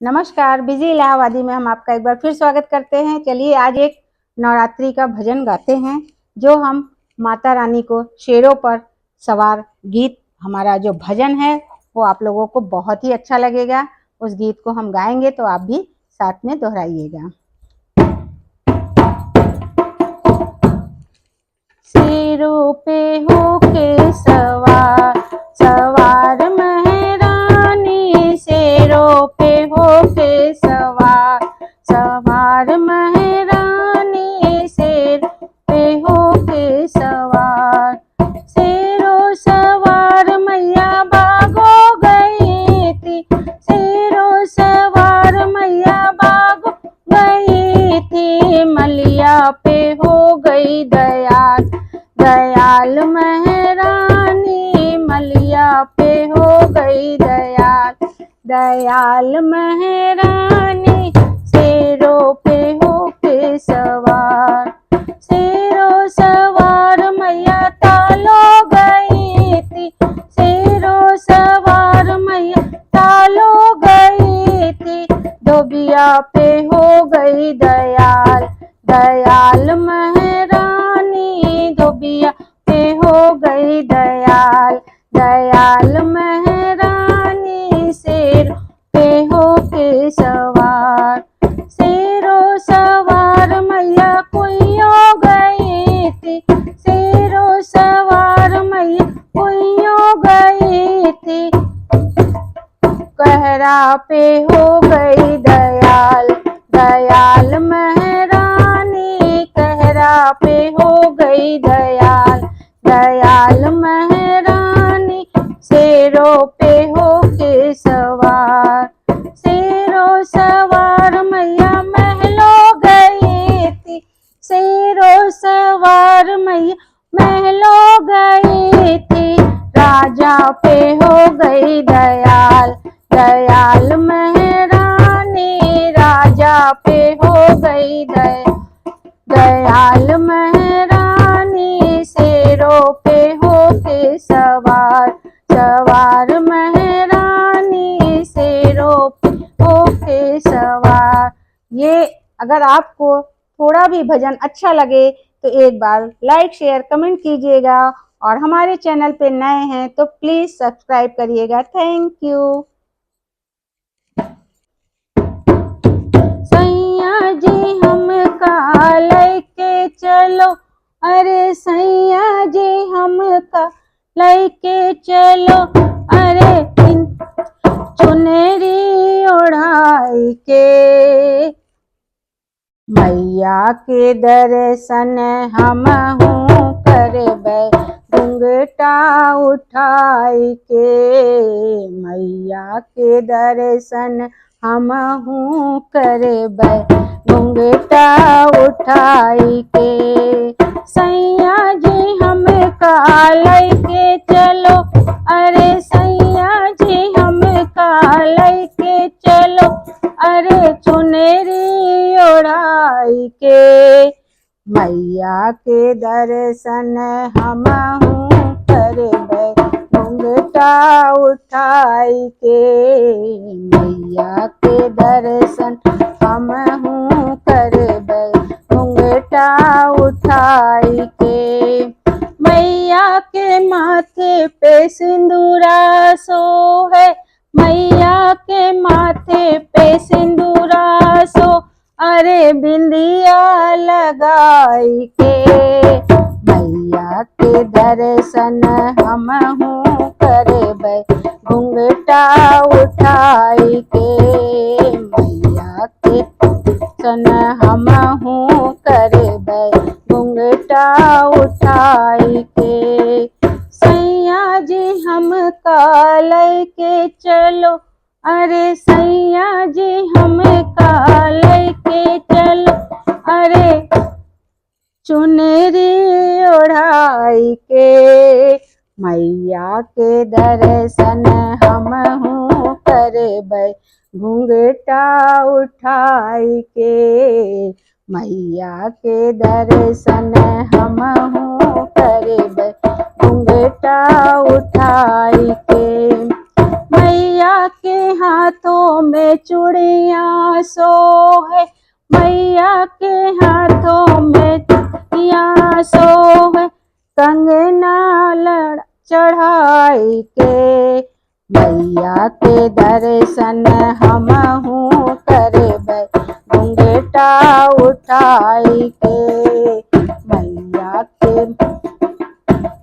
नमस्कार, बिजी इलाहाबादी में हम आपका एक बार फिर स्वागत करते हैं। चलिए आज एक नवरात्रि का भजन गाते हैं, जो हम माता रानी को शेरों पर सवार गीत, हमारा जो भजन है वो आप लोगों को बहुत ही अच्छा लगेगा। उस गीत को हम गाएंगे तो आप भी साथ में दोहराइएगा। शेरों पे होके सवार सवार महारानी, शेरों पे होके सवार सवार महारानी, शेर पे होके सवार। शेरों सवार मैया भागो गई थी, शेरों सवार मैया भागो गई थी, मलिया पे हो गई दयाल दयाल महारानी, मलिया पे हो गई दयाल दयाल महारानी, शेरों पे होके सवार। शेरों सवार मैया तालो गई थी, शेरों सवार मैया तालो गई थी, धोबिया पे हो गई दयाल दयाल महारानी, धोबिया पे हो गई दयाल दयाल महारानी, शेर पे होके सवार। शेरों सवार मैया कोइयो गई थी, शेरों सवार मैया कोइयो गई थी, कहरा पे हो गई दयाल दयाल महारानी, कहरा पे हो गई दयाल दयाल महारानी, शेरों पे होके सवार। शेरों सवार मैया महलों गई थी, शेरों सवार मैया महलों गई थी, राजा पे हो गई दयाल दयाल महारानी, राजा पे हो गई दयाल महारानी, शेरों पे होके सवार सवार महारानी, शेरों पे होके सवार। ये अगर आपको थोड़ा भी भजन अच्छा लगे तो एक बार लाइक शेयर कमेंट कीजिएगा, और हमारे चैनल पे नए हैं तो प्लीज सब्सक्राइब करिएगा। Thank you. सैया जी हमका लेके चलो, अरे सैया जी हमका लेके चलो, अरे चुनरी ओढ़ाई के, मैया के दर्शन हमहू करबै घुंघटा उठाई के, मैया के दर्शन हमहू करबै घुंघटा उठाई के। सैया जी हमका लेके चलो, अरे सैया जी हमका लेके चलो, अरे चुनरी ओढ़ाई के, मैया के दर्शन हमहू करबै घुंघटा उठाई के, मैया के दर्शन हमहू करबै घुंघटा उठाई के। मैया के माथे पे सिंदूरा सोहे, मैया के माथे पे सिंदूरा सो, अरे बिंदिया लगाई के, मैया के दर्शन हमहू करबै घुंघटा उठाई के, मैया के दर्शन हमहू करबै घुंघटा उठाई के। सैया जी हमका लेके चलो, अरे सैया जी हमका लेके चलो, अरे चुनरी ओढ़ाई के, मैया के दर्शन हमहू करबै घुंघटा उठाई के, मैया के दर्शन हमहू करबै घुंघटा उठाई के। मैया के हाथों में चूड़ियां सोहे, मैया के हाथों में चूड़ियां सोहे, कंगना चढ़ाई के। मैया के दर्शन हमहू करबै, घुंघटा उठाई के।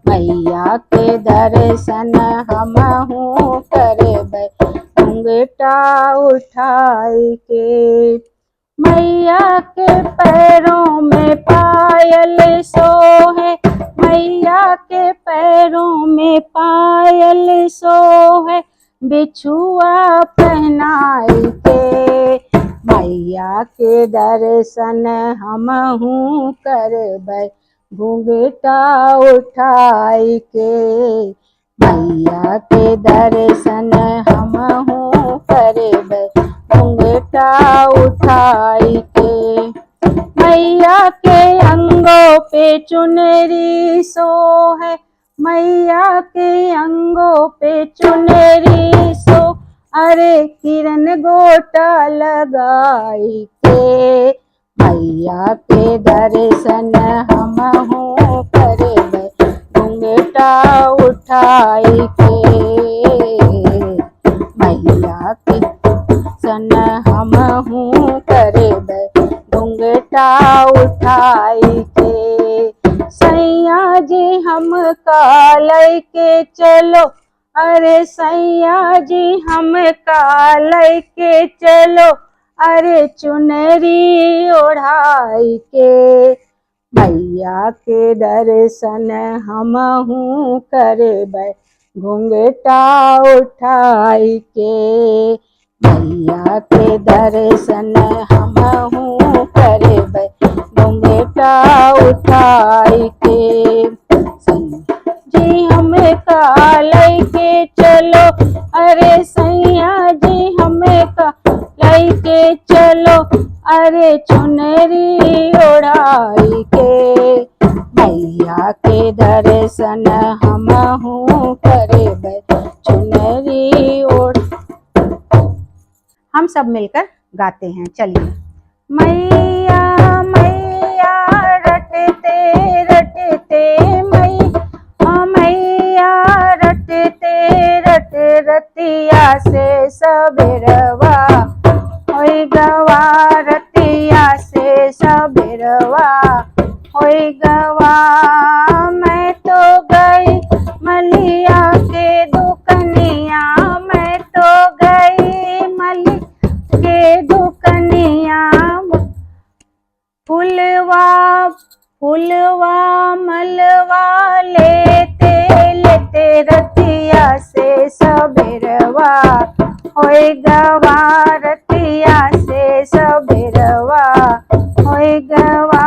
मैया के दर्शन हमहू करबै, घुंघटा उठाई के। मैया के पैरों में पायल सोहे, मैया के पैरों में पायल सोहे, बिछुआ पहनाई के। मैया के दर्शन हमहू करबै, घुंघटा उठाई के। मैया के दर्शन हमहू करबै, घुंघटा उठाई के। मैया के अंगों पे चुनरी सोहे, मैया के अंगों पे चुनरी सो, अरे किरण गोटा लगाई के। मैया के दर्शन हमहू करबै, घुंघटा उठाई के। मैया के दर्शन हमहू करबै, घुंघटा उठाई के। सैया जी हमका लैके चलो, अरे सैया जी हमका लैके चलो, अरे चुनरी ओढ़ाई के। मैया के दर्शन हमहू करबै, घुंघटा उठाई के। मैया के दर्शन हमहू करबै, घुंघटा उठाई के। जी हमका लैके चलो, अरे सैया जी हमका लैके चलो, अरे चुनरी ओढ़ाई के। मैया के दर्शन हमहू करबै, चुनरी ओढ़। हम सब मिलकर गाते हैं, चलिए। मैया मैया रटते रटते मैया रटते रट रतिया से सबेरवा, होई गवा रतिया से सबेरवा, होई गवा। मैं तो गई मलिया के दुकनिया, मैं तो गई मलिया के दुकनिया, फुलवा फुलवा मलवा लेते लेते रतिया से सबेरवा, होई गवा रतिया से सबेरवा, होई गवा।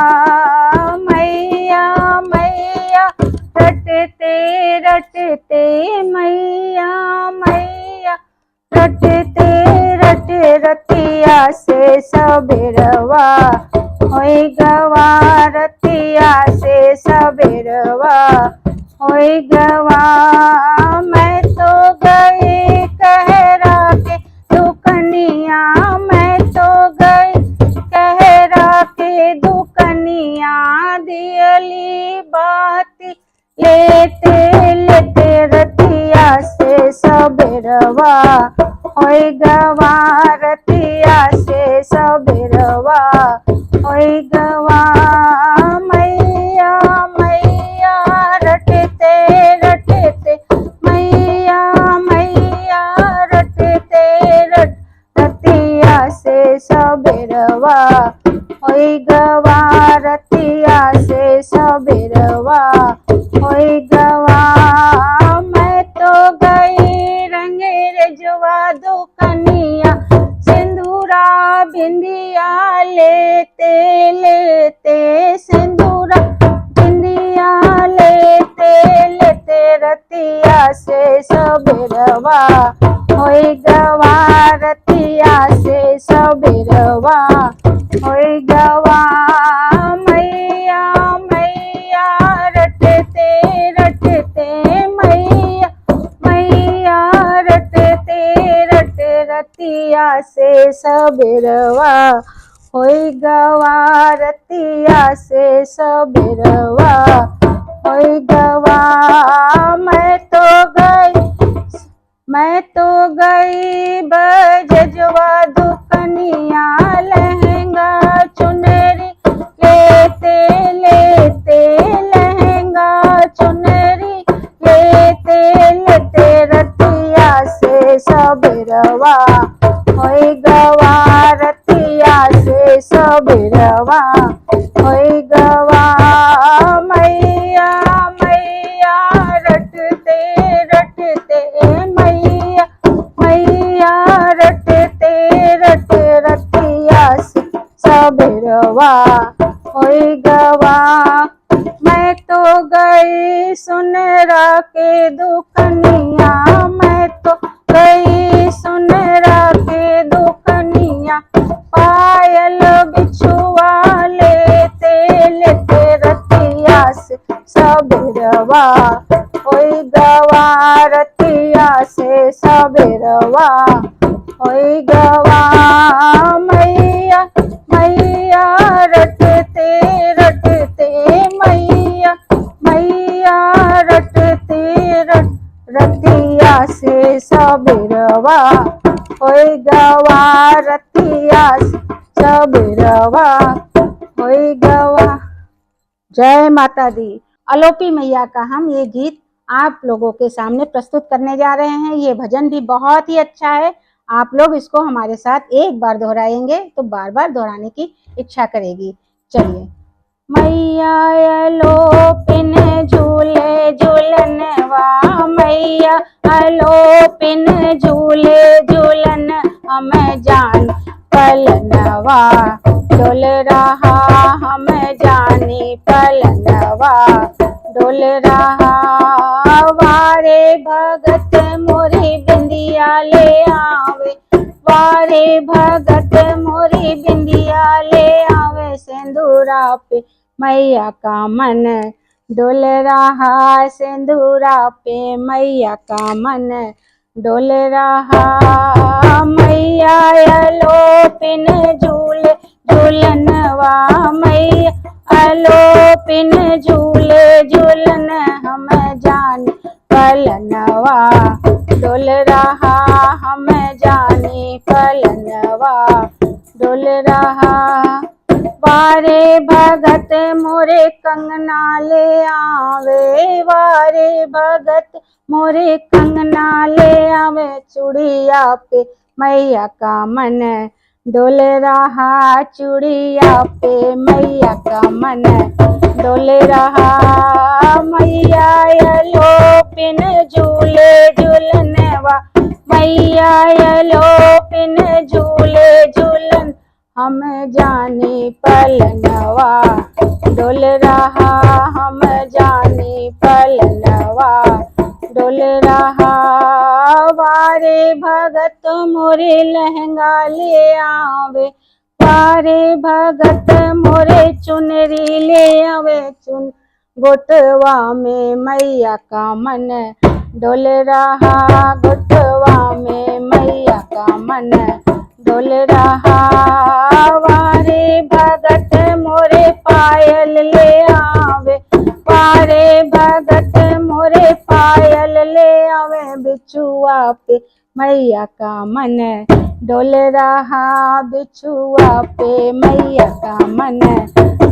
मैया मैया रटते रटते मैया मैया रटते रट रतिया से सबेरवा, होई गवा रतिया से सबेरवा, होई गवा। मैं तो गई कहरा के दुकनिया, मैं तो गई कहरा के दुकनिया, दियली बाती लेते लेते रतिया से सबेरवा, होई गवा रतिया से सबेरवा, होई गवा। मैया मैया रटते रटते मैया मैया रटते रट रतिया से सबेरवा, होई गवा रतिया से सबेरवा, होई गवा। मैं तो गई रंगेरजवा दुकनिया, सिंदूरा बिंदिया लेते लेते, सिंदूरा बिंदिया लेते लेते रतिया से सबेरवा, होई गवा रतिया से सबेरवा, होई गवा। मैया मैया रटते रटते मैया मैया रटते रतिया से सबेरवा, होई गवा रतिया से सबेरवा, होई गवा। मैं तो गई बजजवा दुकनिया, लहंगा चुनरी लेते लेते, लहंगा चुनरी लेते लेते, रतिया से सबेरवा, होई गवा रतिया से सबेरवा, होई गवा। मैया मैया रटते रटते, मैया मैया रटते रटते, रतिया से सबेरवा, होई गवा। मैं तो गई सुनरा के दुकनिया, मैं तो गई सुनरा के दुकनिया, पायल बिछुआ लेते लेते, रतिया से सबेरवा, होई गवा रतिया से सबेरवा, होई गवा। मैया मैया रटते रटते, मैया मैया रटते रतिया से सबेरवा, होई गवा रतिया से सबेरवा, होई गवा। जय माता दी। अलोपी मैया का हम ये गीत आप लोगों के सामने प्रस्तुत करने जा रहे हैं। ये भजन भी बहुत ही अच्छा है। आप लोग इसको हमारे साथ एक बार दोहराएंगे तो बार बार दोहराने की इच्छा करेगी। चलिए। मैया अलोपिन झूले झूलनवा, मैया अलोपिन झूले झूलन, हम जान पलनवा, डोल रहा हम जानी पलनवा, डोल रहा। वारे भगत मोरी बिंदिया ले आवे, वारे भगत मोरी बिंदिया ले आवे, सिंदूरा पे मैया का मन डोल रहा, सिंदूरा पे मैया का मन डोल रहा। मैया अलोपिन झूले झूलनवा, मैया अलोपिन झूले झूलन, हम जान पलनवा, डोल रहा हम जानी पलनवा, डोल रहा। वारे भगत मोरे कंगना ले आवे, वारे भगत मोरे कंगना ले आवे, चूड़िया पे मैया का मन डोल रहा, चूड़िया पे मैया का मन डोल रहा। मैया अलोपिन झूले झूलनवा, मैया अलोपिन झूले झूलन, हम जानी पलनवा, डोल रहा हम जानी पलनवा, डोल रहा। वारे भगत मोरे लहंगा ले आवे, वारे भगत मोरे चुनरी ले आवे, चुन गोटवा में मैया का मन डोल रहा, गोटवा में मैया का मन डोल रहा। वारे भगत मोरे पायल ले आवे, वारे भगत मोरे पायल ले आवे, बिछुआ पे मैया का मन डोल रहा, बिछुआ पे मैया का मन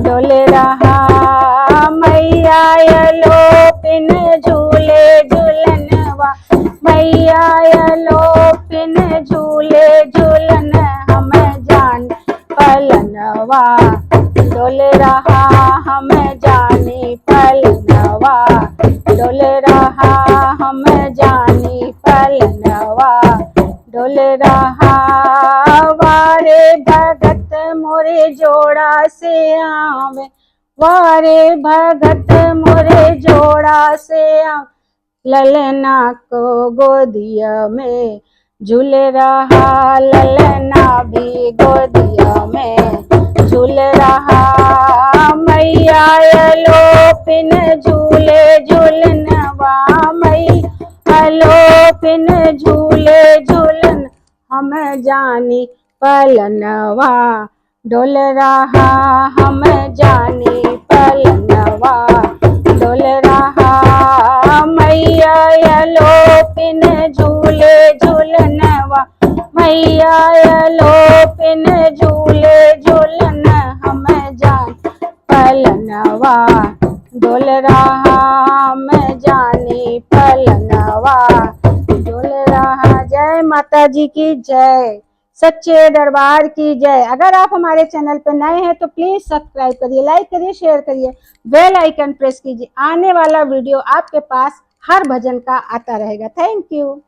डोल रहा। मैया अलोपिन झूले झूलनवा, मैया अलोपिन झूले झूलन, हम जान पलनवा, डोल रहा हम जानी पलनवा, डोल रहा हम जानी पलनवा, डोल रहा। वारे भगत मोरे जोड़ा से आवे, वारे भगत मोरे जोड़ा से आवे, ललना को गोदिया में झूल रहा, ललना भी गोदिया में झूल रहा। मैया अलोपिन झूले झूलनवा, मैया अलोपिन झूले झूलन, हम जानी पलनवा, डोल रहा हम जानी पलनवा, डोल रहा मैया अलोपिन झूले झूलनवा, मैया अलोपिन झूले झूलन हम जान पलनवा, डोल रहा हम जानी पलनवा, डोल रहा। जय माता जी की जय, सच्चे दरबार की जय। अगर आप हमारे चैनल पर नए हैं तो प्लीज सब्सक्राइब करिए, लाइक करिए, शेयर करिए, बेल आइकन प्रेस कीजिए। आने वाला वीडियो आपके पास हर भजन का आता रहेगा। Thank you.